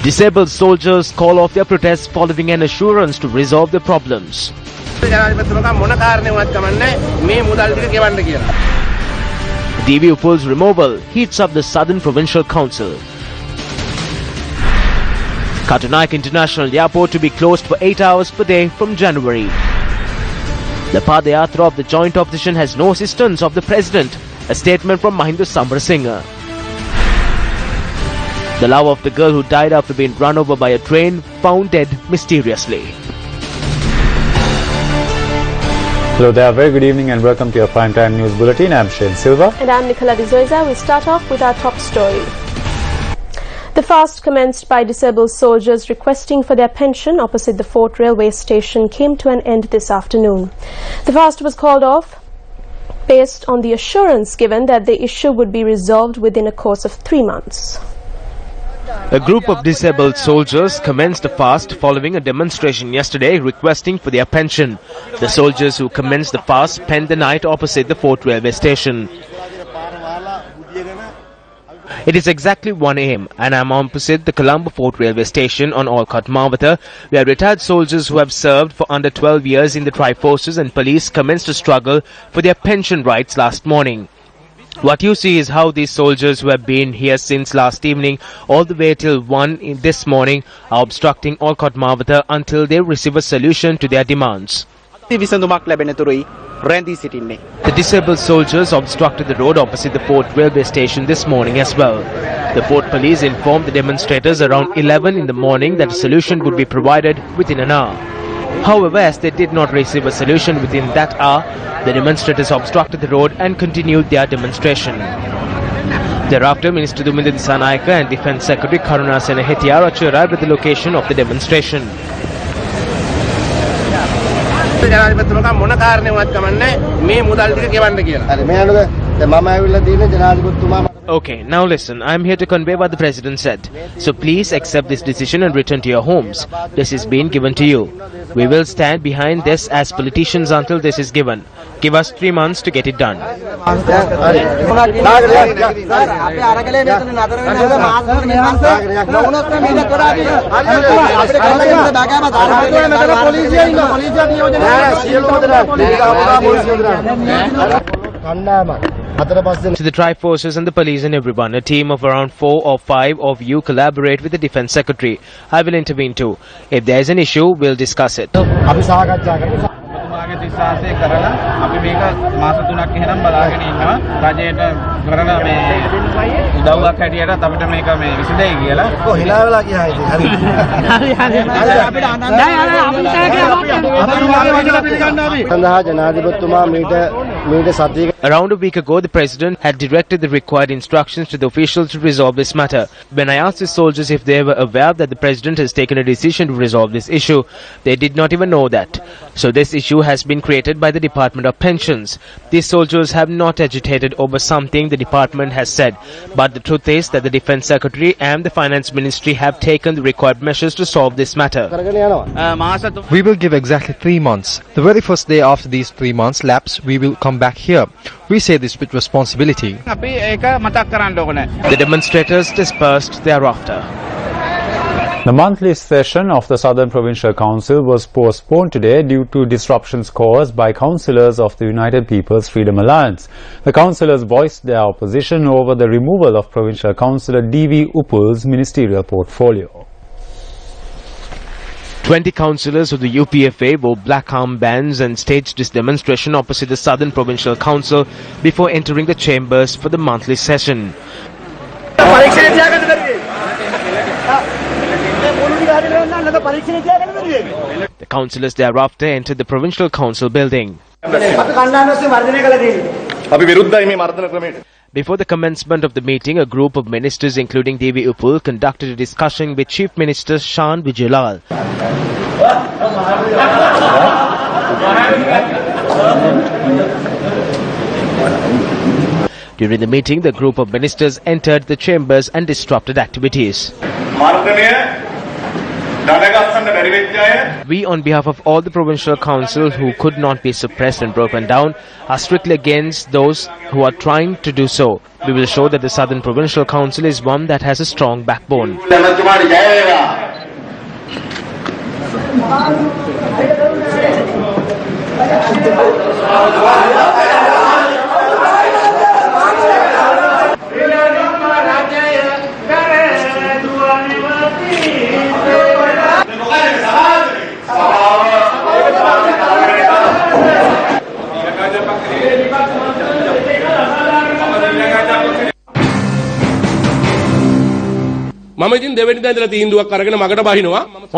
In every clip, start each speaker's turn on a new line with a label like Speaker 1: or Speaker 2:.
Speaker 1: Disabled soldiers call off their protests following an assurance to resolve their problems. DV Upul's removal heats up the Southern Provincial Council. Katunayake International Airport to be closed for 8 hours per day from January. The Padayatra of the joint opposition has no assistance of the President, a statement from Mahinda Samarasinha. The love of the girl who died after being run over by a train found dead mysteriously.
Speaker 2: Hello there, very good evening and welcome to your Primetime News Bulletin. I'm Shane Silva.
Speaker 3: And I'm Nicola D'Zoiza. We start off with our top story. The fast commenced by disabled soldiers requesting for their pension opposite the Fort Railway Station came to an end this afternoon. The fast was called off based on the assurance given that the issue would be resolved within a course of 3 months.
Speaker 1: A group of disabled soldiers commenced a fast following a demonstration yesterday requesting for their pension. The soldiers who commenced the fast spent the night opposite the Fort Railway Station. It is exactly 1 a.m. and I am opposite the Colombo Fort Railway Station on Olcott Mawatha, where retired soldiers who have served for under 12 years in the Tri-Forces and police commenced a struggle for their pension rights last morning. What you see is how these soldiers who have been here since last evening all the way till 1 this morning are obstructing Olcott Mawatha until they receive a solution to their demands. The disabled soldiers obstructed the road opposite the Fort Railway Station this morning as well. The Fort Police informed the demonstrators around 11 in the morning that a solution would be provided within an hour. However, as they did not receive a solution within that hour, the demonstrators obstructed the road and continued their demonstration. Thereafter, Minister Duminda Disanayake and Defence Secretary Karuna Senehetiarachchi arrived at the location of the demonstration. Okay, now listen, I am here to convey what the President said. So please accept this decision and return to your homes. This is being given to you. We will stand behind this as politicians until this is given. Give us 3 months to get it done. To the Tri-Forces and the police and everyone, a team of around 4 or 5 of you collaborate with the Defence Secretary. I will intervene too. If there is an issue, we'll discuss it. Around a week ago, the President had directed the required instructions to the officials to resolve this matter. When I asked the soldiers if they were aware that the President has taken a decision to resolve this issue, they did not even know that. So this issue has been created by the Department of Pensions. These soldiers have not agitated over something the department has said, but the truth is that the Defence Secretary and the Finance Ministry have taken the required measures to solve this matter.
Speaker 4: We will give exactly 3 months. The very first day after these 3 months lapse, we will come back here. We say this with responsibility.
Speaker 1: The demonstrators dispersed thereafter.
Speaker 2: The monthly session of the Southern Provincial Council was postponed today due to disruptions caused by councillors of the United People's Freedom Alliance. The councillors voiced their opposition over the removal of Provincial Councillor DV Upul's ministerial portfolio.
Speaker 1: 20 councillors of the UPFA wore black armbands and staged this demonstration opposite the Southern Provincial Council before entering the chambers for the monthly session. The councillors thereafter entered the Provincial Council building. Before the commencement of the meeting, a group of ministers including DV Upul conducted a discussion with Chief Minister Shan Vijayalal. During the meeting, the group of ministers entered the chambers and disrupted activities. We, on behalf of all the provincial councils who could not be suppressed and broken down, are strictly against those who are trying to do so. We will show that the Southern Provincial Council is one that has a strong backbone.
Speaker 5: On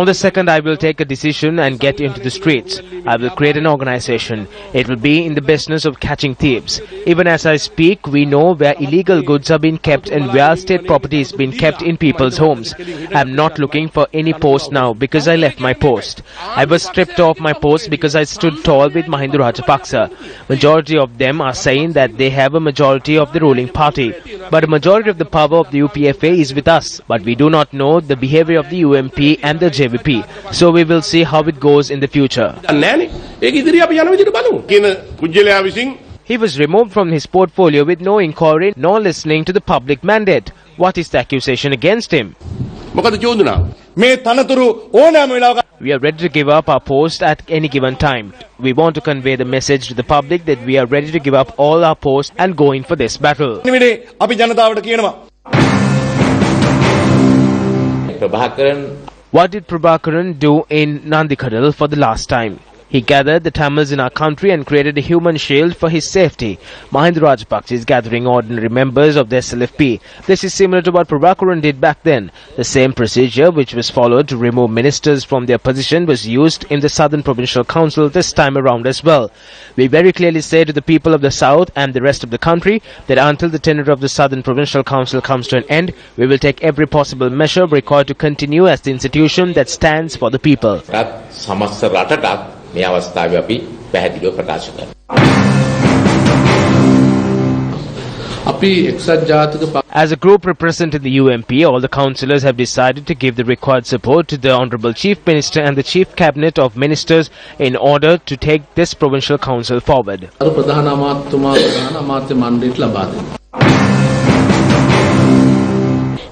Speaker 5: the
Speaker 1: 2nd, I will take a decision and get into the streets. I will create an organization. It will be in the business of catching thieves. Even as I speak, we know where illegal goods are being kept and where state property is being kept in people's homes. I am not looking for any post now because I left my post. I was stripped off my post because I stood tall with Mahinda Rajapaksa. Majority of them are saying that they have a majority of the ruling party. But a majority of the power of the UPFA is with us. But we do not know the behavior of the UMP and the JVP. So we will see how it goes in the future. He was removed from his portfolio with no inquiry nor listening to the public mandate. What is the accusation against him? We are ready to give up our post at any given time. We want to convey the message to the public that we are ready to give up all our posts and go in for this battle. What did Prabhakaran do in Nandikadal for the last time? He gathered the Tamils in our country and created a human shield for his safety. Mahinda Rajapaksa is gathering ordinary members of the SLFP. This is similar to what Prabhakaran did back then. The same procedure which was followed to remove ministers from their position was used in the Southern Provincial Council this time around as well. We very clearly say to the people of the South and the rest of the country that until the tenure of the Southern Provincial Council comes to an end, we will take every possible measure required to continue as the institution that stands for the people. As a group representing the UMP, all the councillors have decided to give the required support to the Honourable Chief Minister and the Chief Cabinet of Ministers in order to take this provincial council forward.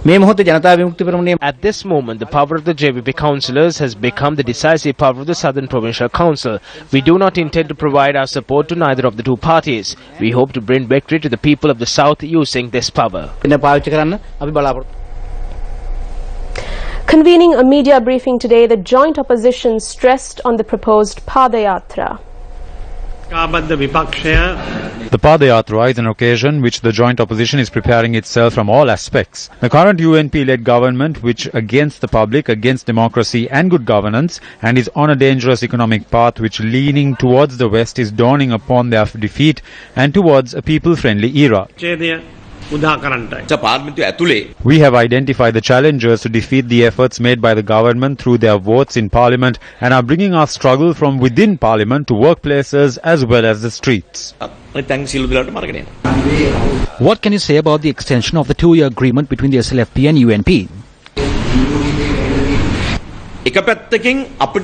Speaker 1: At this moment, the power of the JVP councillors has become the decisive power of the Southern Provincial Council. We do not intend to provide our support to neither of the two parties. We hope to bring victory to the people of the South using this power.
Speaker 3: Convening a media briefing today, the joint opposition stressed on the proposed Padayatra.
Speaker 2: The Padayatra is an occasion which the joint opposition is preparing itself from all aspects. The current UNP-led government, which against the public, against democracy and good governance, and is on a dangerous economic path which leaning towards the West, is dawning upon their defeat and towards a people-friendly era. We have identified the challengers to defeat the efforts made by the government through their votes in Parliament and are bringing our struggle from within Parliament to workplaces as well as the streets.
Speaker 6: What can you say about the extension of the 2-year agreement between the SLFP and UNP?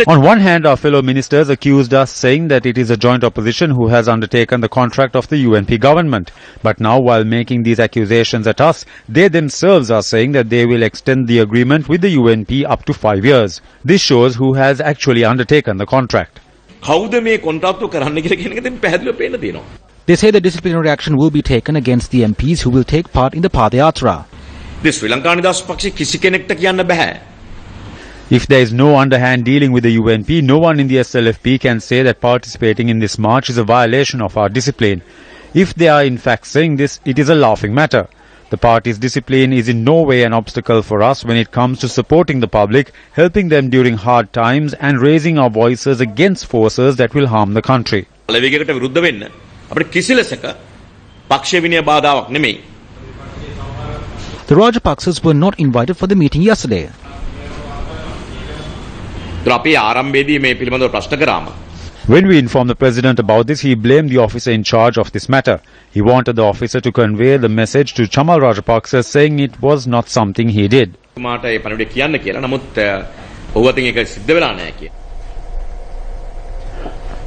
Speaker 2: On one hand, our fellow ministers accused us saying that it is a joint opposition who has undertaken the contract of the UNP government. But now, while making these accusations at us, they themselves are saying that they will extend the agreement with the UNP up to 5 years. This shows who has actually undertaken the contract.
Speaker 6: They say the disciplinary action will be taken against the MPs who will take part in the Padayatra.
Speaker 2: If there is no underhand dealing with the UNP, no one in the SLFP can say that participating in this march is a violation of our discipline. If they are in fact saying this, it is a laughing matter. The party's discipline is in no way an obstacle for us when it comes to supporting the public, helping them during hard times and raising our voices against forces that will harm the country.
Speaker 6: The Rajapaksas were not invited for the meeting yesterday.
Speaker 2: When we informed the President about this, he blamed the officer in charge of this matter. He wanted the officer to convey the message to Chamal Rajapaksa, saying it was not something he did.
Speaker 5: ඔව් අතින් ඒක සිද්ධ වෙලා නැහැ කිය.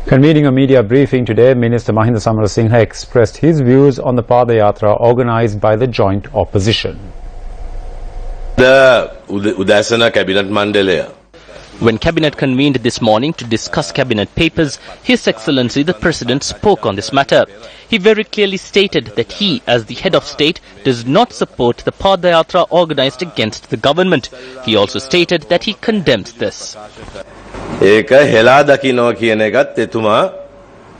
Speaker 2: Convening a media briefing today, Minister Mahinda Samarasinghe expressed his views on the Padayatra organised by the joint opposition.
Speaker 7: The Udasana Cabinet Mandalaya.
Speaker 8: When Cabinet convened this morning to discuss Cabinet papers, His Excellency the President spoke on this matter. He very clearly stated that he, as the head of state, does not support the Padayatra organised against the government. He also stated that he condemns this.
Speaker 7: ඒක හෙලා දකින්නවා කියන එකත් එතුමා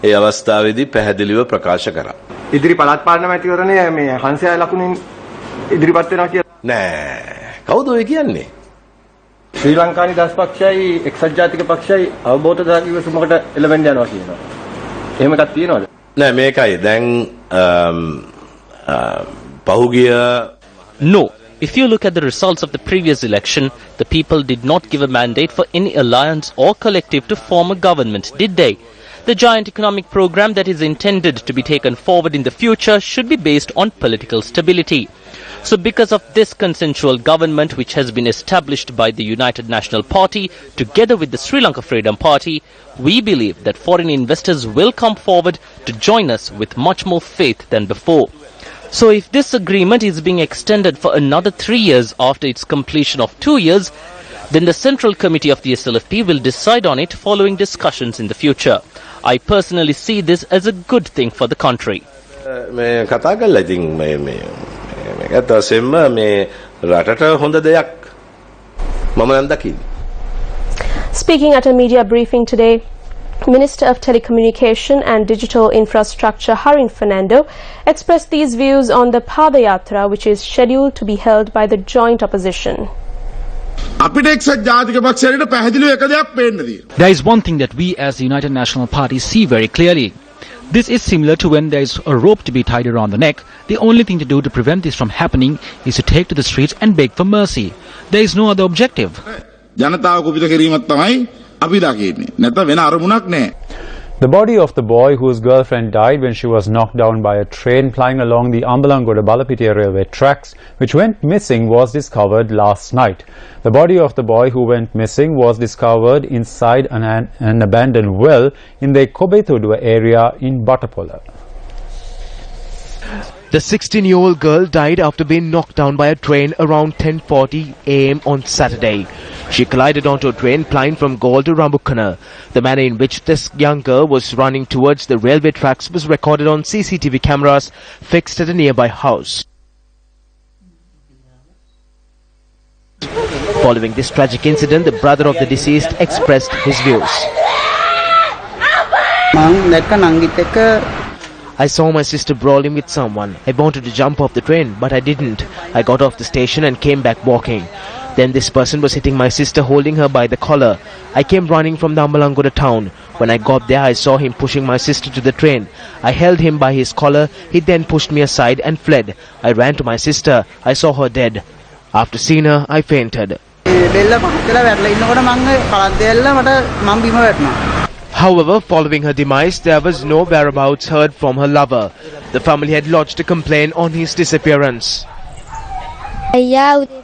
Speaker 7: ඒ අවස්ථාවේදී පැහැදිලිව ප්‍රකාශ කරා.
Speaker 9: ඉදිරි පළාත් පාලන මැතිවරණය මේ හංසයා ලකුණින් ඉදිරිපත් වෙනවා කියලා
Speaker 7: නෑ. කවුද ඔය කියන්නේ?
Speaker 9: ශ්‍රී ලංකා නිදහස් පක්ෂයයි එක්සත් ජාතික පක්ෂයයි අවබෝධ ඉවසුමකට එළවෙන්න යනවා කියනවා. එහෙම එකක් තියෙනවද?
Speaker 7: නෑ මේකයි දැන් පහුගිය
Speaker 8: No. If you look at the results of the previous election, the people did not give a mandate for any alliance or collective to form a government, did they? The giant economic program that is intended to be taken forward in the future should be based on political stability. So because of this consensual government which has been established by the United National Party together with the Sri Lanka Freedom Party, we believe that foreign investors will come forward to join us with much more faith than before. So if this agreement is being extended for another 3 years after its completion of 2 years, then the Central Committee of the SLFP will decide on it following discussions in the future. I personally see this as a good thing for the country.
Speaker 7: මේ කතා කරලා ඉතින් මේක තවසෙම මේ රටට හොඳ දෙයක් මම නම් දකින්නේ.
Speaker 3: Speaking at a media briefing today, Minister of Telecommunication and Digital Infrastructure Harin Fernando expressed these views on the Padayatra, which is scheduled to be held by the joint opposition.
Speaker 6: There is one thing that we as the United National Party see very clearly. This is similar to when there is a rope to be tied around the neck. The only thing to do to prevent this from happening is to take to the streets and beg for mercy. There is no other objective.
Speaker 2: The body of the boy whose girlfriend died when she was knocked down by a train plying along the Ambalangoda-Balapitiya railway tracks, which went missing, was discovered last night. The body of the boy who went missing was discovered inside an abandoned well in the Kobetudua area in Batapola.
Speaker 1: The 16-year-old girl died after being knocked down by a train around 10:40 a.m. on Saturday. She collided onto a train plying from Galle to Rambukana. The manner in which this young girl was running towards the railway tracks was recorded on CCTV cameras fixed at a nearby house. Following this tragic incident, the brother of the deceased expressed his views. I saw my sister brawling with someone. I wanted to jump off the train, but I didn't. I got off the station and came back walking. Then this person was hitting my sister, holding her by the collar. I came running from the Ambalangoda town. When I got there, I saw him pushing my sister to the train. I held him by his collar. He then pushed me aside and fled. I ran to my sister. I saw her dead. After seeing her, I fainted. However, following her demise, there was no whereabouts heard from her lover. The family had lodged a complaint on his disappearance.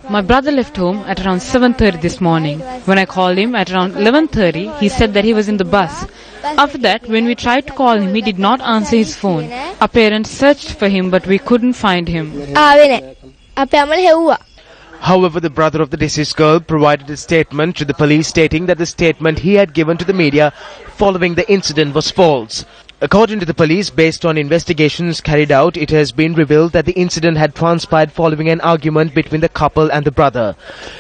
Speaker 10: My brother left home at around 7:30 this morning. When I called him at around 11:30, he said that he was in the bus. After that, when we tried to call him, he did not answer his phone. Our parents searched for him, but we couldn't find him.
Speaker 1: However, the brother of the deceased girl provided a statement to the police stating that the statement he had given to the media following the incident was false. According to the police, based on investigations carried out, it has been revealed that the incident had transpired following an argument between the couple and the brother.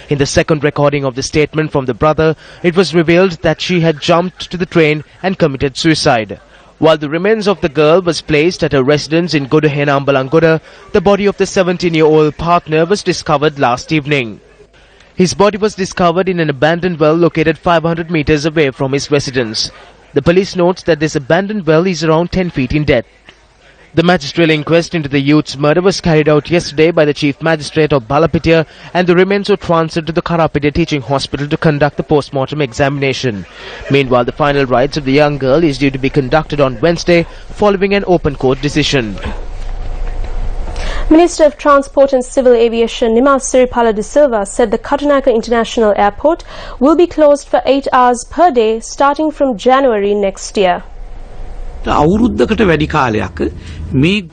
Speaker 1: In the second recording of the statement from the brother, it was revealed that she had jumped to the train and committed suicide. While the remains of the girl was placed at her residence in Godahena, Ambalangoda, the body of the 17-year-old partner was discovered last evening. His body was discovered in an abandoned well located 500 meters away from his residence. The police notes that this abandoned well is around 10 feet in depth. The magisterial inquest into the youth's murder was carried out yesterday by the Chief Magistrate of Balapitiya, and the remains were transferred to the Karapitiya Teaching Hospital to conduct the post-mortem examination. Meanwhile, the final rites of the young girl is due to be conducted on Wednesday following an open court decision.
Speaker 3: Minister of Transport and Civil Aviation Nima Siripala de Silva said the Katunayake International Airport will be closed for 8 hours per day starting from January next year.
Speaker 8: We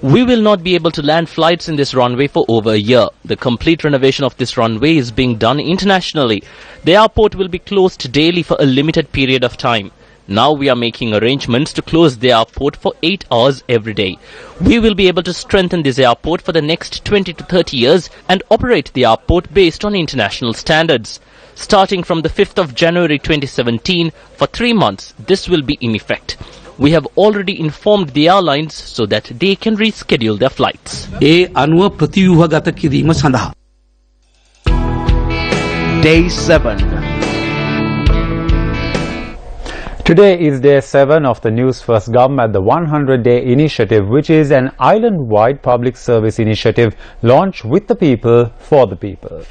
Speaker 8: will not be able to land flights in this runway for over a year. The complete renovation of this runway is being done internationally. The airport will be closed daily for a limited period of time. Now we are making arrangements to close the airport for 8 hours every day. We will be able to strengthen this airport for the next 20 to 30 years and operate the airport based on international standards. Starting from the 5th of January 2017, for 3 months, this will be in effect. We have already informed the airlines so that they can reschedule their flights.
Speaker 1: Day 7.
Speaker 2: Today is day 7 of the Newsfirst Gum at the 100-day initiative, which is an island-wide public service initiative launched with the people for the people.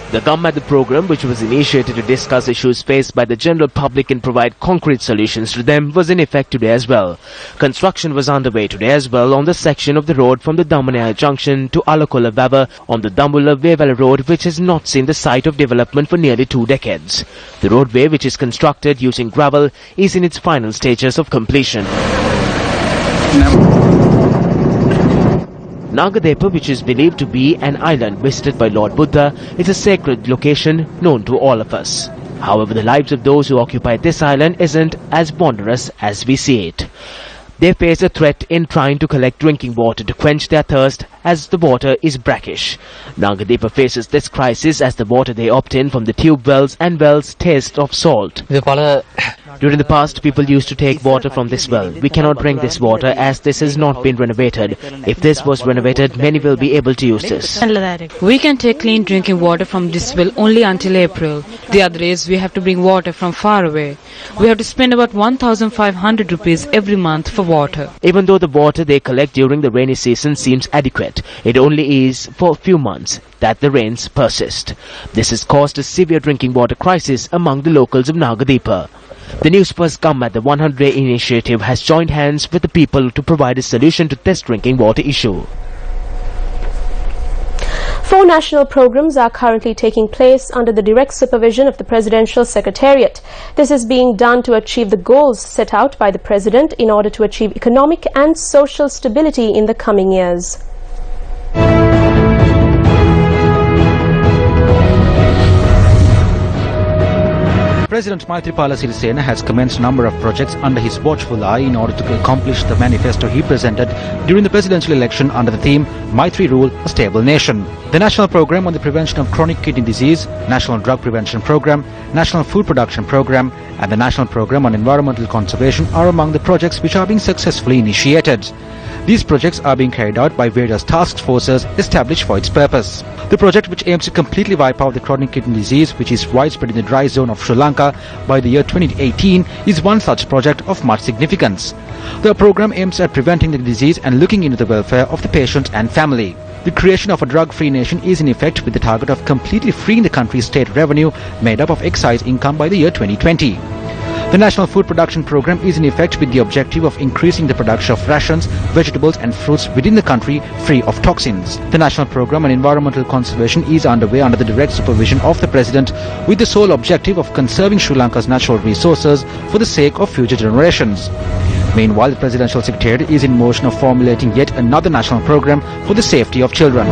Speaker 1: The Gum at the program, which was initiated to discuss issues faced by the general public and provide concrete solutions to them, was in effect today as well. Construction was underway today as well on the section of the road from the Damanaya Junction to Alakola Vava on the Dambulla-Vevala Road, which has not seen the site of development for nearly 2 decades. The roadway, which is constructed using gravel, is in its final stages of completion. Nagadepa, which is believed to be an island visited by Lord Buddha, is a sacred location known to all of us. However, the lives of those who occupy this island isn't as wondrous as we see it. They face a threat in trying to collect drinking water to quench their thirst, as the water is brackish. Nagadepa faces this crisis as the water they obtain from the tube wells and wells taste of salt. During the past, people used to take water from this well. We cannot drink this water as this has not been renovated. If this was renovated, many will be able to use this.
Speaker 10: We can take clean drinking water from this well only until April. The other is we have to bring water from far away. We have to spend about 1,500 rupees every month for water.
Speaker 1: Even though the water they collect during the rainy season seems adequate, it only is for a few months that the rains persist. This has caused a severe drinking water crisis among the locals of Nagadepa. The Newsfirst Gum at the 100-day initiative has joined hands with the people to provide a solution to this drinking water issue.
Speaker 3: 4 national programs are currently taking place under the direct supervision of the Presidential Secretariat. This is being done to achieve the goals set out by the President in order to achieve economic and social stability in the coming years.
Speaker 6: President Maithripala Sirisena has commenced a number of projects under his watchful eye in order to accomplish the manifesto he presented during the presidential election under the theme Maitri Rule, a Stable Nation. The National Programme on the Prevention of Chronic Kidney Disease, National Drug Prevention Programme, National Food Production Programme and the National Programme on Environmental Conservation are among the projects which are being successfully initiated. These projects are being carried out by various task forces established for its purpose. The project, which aims to completely wipe out the chronic kidney disease, which is widespread in the dry zone of Sri Lanka by the year 2018, is one such project of much significance. The program aims at preventing the disease and looking into the welfare of the patient and family. The creation of a drug-free nation is in effect with the target of completely freeing the country's state revenue made up of excise income by the year 2020. The National Food Production Programme is in effect with the objective of increasing the production of rations, vegetables and fruits within the country free of toxins. The National Programme on Environmental Conservation is underway under the direct supervision of the President with the sole objective of conserving Sri Lanka's natural resources for the sake of future generations. Meanwhile, the Presidential Secretariat is in motion of formulating yet another national programme for the safety of children.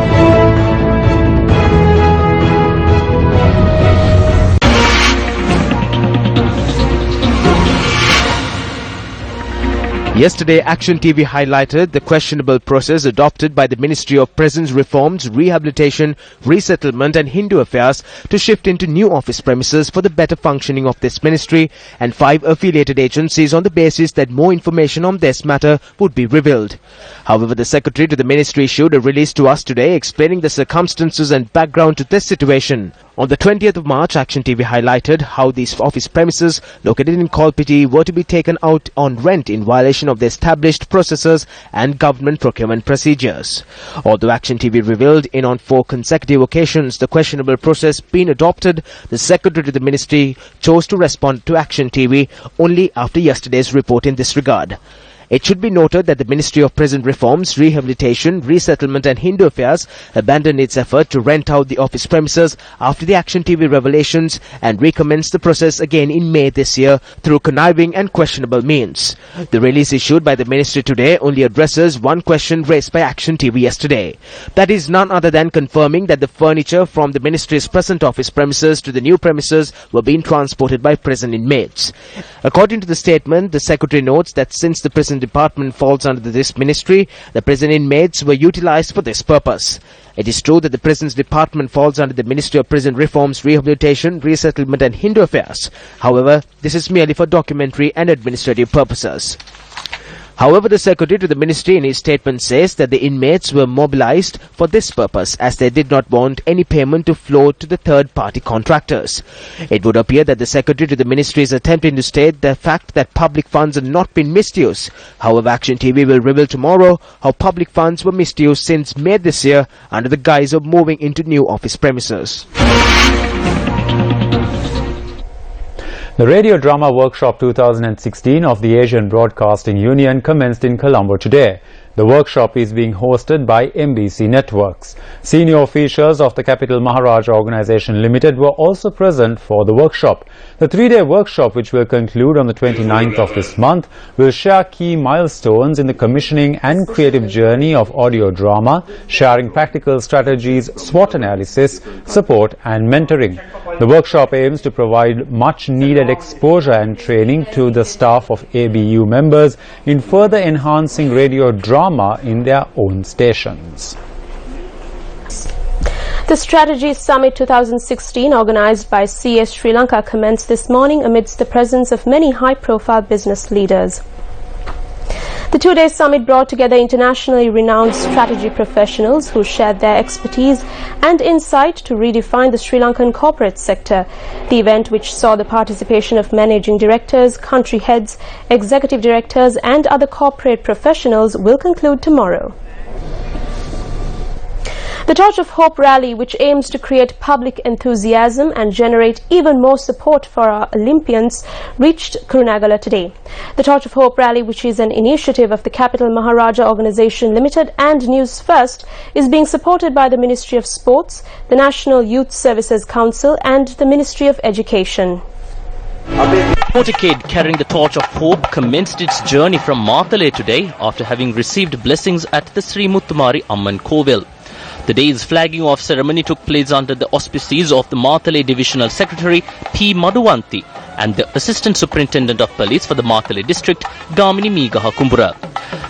Speaker 1: Yesterday, Action TV highlighted the questionable process adopted by the Ministry of Prisons Reforms, Rehabilitation, Resettlement and Hindu Affairs to shift into new office premises for the better functioning of this ministry and 5 affiliated agencies on the basis that more information on this matter would be revealed. However, the Secretary to the Ministry issued a release to us today explaining the circumstances and background to this situation. On the 20th of March, Action TV highlighted how these office premises located in Kolpiti were to be taken out on rent in violation of the established processes and government procurement procedures. Although Action TV revealed in on 4 consecutive occasions the questionable process being adopted, the Secretary to the Ministry chose to respond to Action TV only after yesterday's report in this regard. It should be noted that the Ministry of Prison Reforms, Rehabilitation, Resettlement and Hindu Affairs abandoned its effort to rent out the office premises after the Action TV revelations and recommenced the process again in May this year through conniving and questionable means. The release issued by the Ministry today only addresses one question raised by Action TV yesterday. That is none other than confirming that the furniture from the Ministry's present office premises to the new premises were being transported by prison inmates. According to the statement, the Secretary notes that since the prison department falls under this ministry, the prison inmates were utilized for this purpose. It is true that the prisons department falls under the Ministry of Prison Reforms, Rehabilitation, Resettlement and Hindu Affairs. However, this is merely for documentary and administrative purposes. However, the Secretary to the Ministry in his statement says that the inmates were mobilized for this purpose as they did not want any payment to flow to the third-party contractors. It would appear that the Secretary to the Ministry is attempting to state the fact that public funds have not been misused. However, Action TV will reveal tomorrow how public funds were misused since May this year under the guise of moving into new office premises.
Speaker 2: The Radio Drama Workshop 2016 of the Asian Broadcasting Union commenced in Colombo today. The workshop is being hosted by MBC Networks. Senior officials of the Capital Maharaja Organization Limited were also present for the workshop. The three-day workshop, which will conclude on the 29th of this month, will share key milestones in the commissioning and creative journey of audio drama, sharing practical strategies, SWOT analysis, support and mentoring. The workshop aims to provide much-needed exposure and training to the staff of ABU members in further enhancing radio drama in their own stations.
Speaker 3: The Strategy Summit 2016 organized by CS Sri Lanka commenced this morning amidst the presence of many high-profile business leaders. The two-day summit brought together internationally renowned strategy professionals who shared their expertise and insight to redefine the Sri Lankan corporate sector. The event, which saw the participation of managing directors, country heads, executive directors and other corporate professionals, will conclude tomorrow. The Torch of Hope rally, which aims to create public enthusiasm and generate even more support for our Olympians, reached Kurunegala today. The Torch of Hope rally, which is an initiative of the Capital Maharaja Organization Limited and Newsfirst, is being supported by the Ministry of Sports, the National Youth Services Council and the Ministry of Education.
Speaker 8: Motorcade carrying the Torch of Hope commenced its journey from Matale today after having received blessings at the Sri Muttumari Amman Kovil. The day's flagging off ceremony took place under the auspices of the Matale Divisional Secretary P. Maduwanti and the Assistant Superintendent of Police for the Matale District, Gamini Meegaha Kumbura.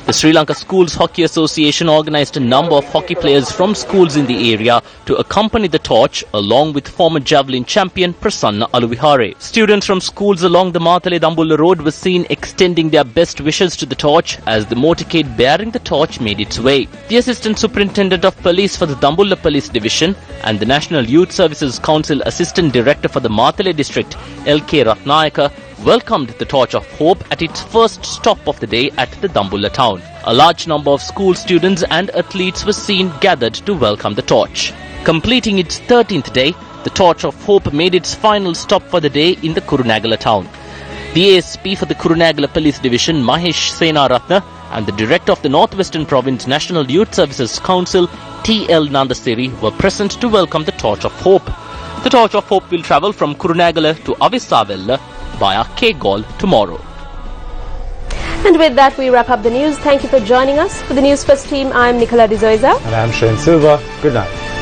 Speaker 8: The Sri Lanka Schools Hockey Association organized a number of hockey players from schools in the area to accompany the torch along with former javelin champion Prasanna Aluvihare. Students from schools along the Matale Dambulla Road were seen extending their best wishes to the torch as the motorcade bearing the torch made its way. The Assistant Superintendent of Police for the Dambulla Police Division and the National Youth Services Council Assistant Director for the Matale District, L.K. Ratnayaka, welcomed the Torch of Hope at its first stop of the day at the Dambulla town. A large number of school students and athletes were seen gathered to welcome the torch. Completing its 13th day, the Torch of Hope made its final stop for the day in the Kurunegala town. The ASP for the Kurunegala Police Division, Mahesh Senaratna, and the Director of the Northwestern Province National Youth Services Council, T.L. Nandasiri, were present to welcome the Torch of Hope. The Torch of Hope will travel from Kurunegala to Avisavella via Kegol tomorrow.
Speaker 3: And with that, we wrap up the news. Thank you for joining us. For the Newsfirst team, I'm Nicola D'Zoiza.
Speaker 2: And I'm Shane Silva. Good night.